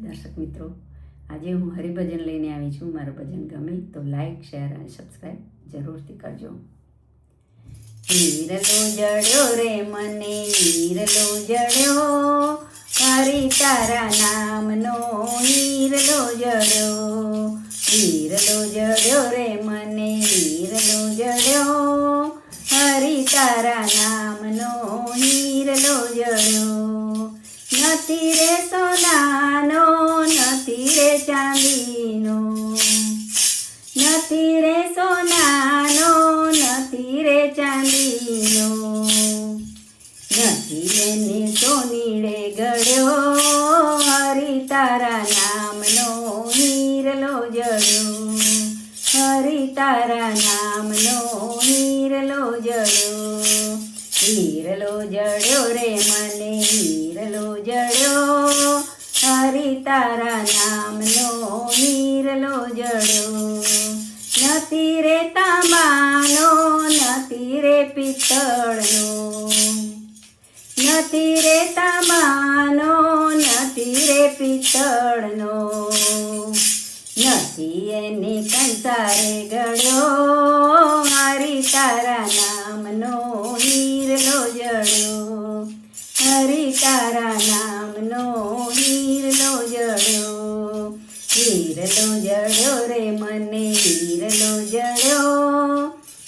દર્શક મિત્રો, આજે હું હરિભજન લઈને આવી છું. મારું ભજન ગમે તો લાઈક, શેર અને સબસ્ક્રાઈબ જરૂરથી કરજો. હીરલો જડ્યો રે મને, હીરલો જડ્યો, હરી તારા નામનો હીરલો જડ્યો. હીરલો જડ્યો રે મને, હીરલો જડ્યો, હરી તારા નામનો હીરલો જડ્યો. નથી રે સોનાનો, નથી રે ચાંદીનો, નથી રે સોનાનો, નથી રે ચાંદીનો, નથી એને સોનીડે ગળ્યો, હરી તારા નામનો હીરલો જડ્યો. હરી તારા નામનો હીરલો જડ્યો. હીરલો જડ્યો રે મને, હીરલો જડ્યો, હરી તારા નામનો હીરલો જડ્યો. નથી રે તાંબાનો, નથી રે પિત્તળનો, નથી રે તાંબાનો, નથી રે પિત્તળનો, નથી એને કંસારે ગળ્યો, હરી તારા નામનો હીરલો જડ્યો. હરી તારા નામનો હીરલો જડ્યો. હીરલો જડ્યો રે મને, હીરલો જડ્યો,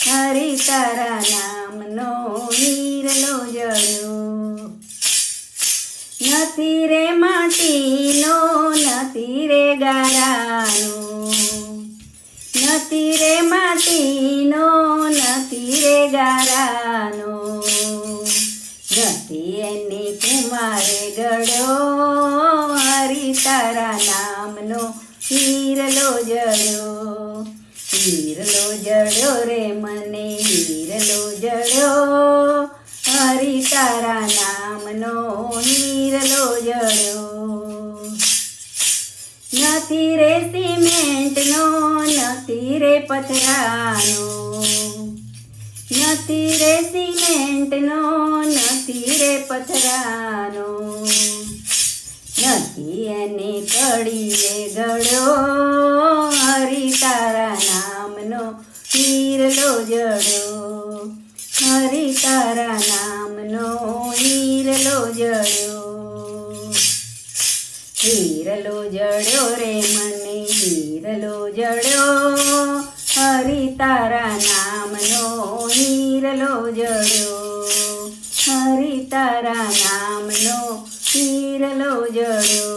હરી તારા નામનો હીરલો જડ્યો. નથી રે માટીનો, નથી રે ગારાનો, નથી રે માટીનો, નથી રે ગારાનો, નથી એને કુમારે ગળ્યો, હરી તારા નામનો હીરલો જડ્યો. હીરલો જડ્યો રે મને, હીરલો જડ્યો, હરી તારા નામનો હીરલો જડ્યો. નથી રે સિમેન્ટનો, નથી રે પથરાનો, નથી રે સિમેન્ટનો, નથી રે પથરાનો, નથી એને કડીએ ગળ્યો, હરી તારા નામનો હીરલો જડ્યો. હરી તારા નામનો હીરલો જડ્યો. હીરલો જડ્યો રે મને, હીરલો જડ્યો, હરી તારા નામનો હીરલો જડ્યો. હરી તારા નામનો હીરલો જડ્યો.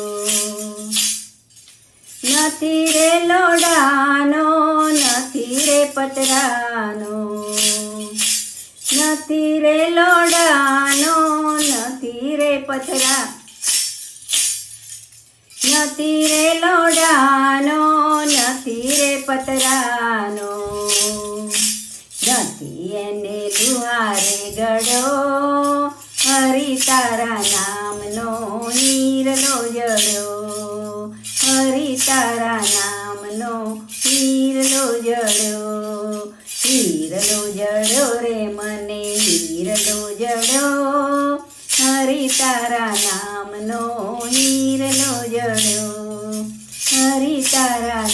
નથી રે લોડાનો, નથી રે પતરાનો, નથી રે લોડાનો, નથી રે પથરા, નથી રે લોડાનો, નથી રે પતરાનો, નથી એને લુહારે ગળ્યો, હરી તારા નામનો હીરલો જડ્યો. હરી તારા નામનો હીરલો જડ્યો. હીરલો જડ્યો રે મને, હીરલો જડ્યો, હરી તારા નામનો હીરલો જડ્યો. હરી તારા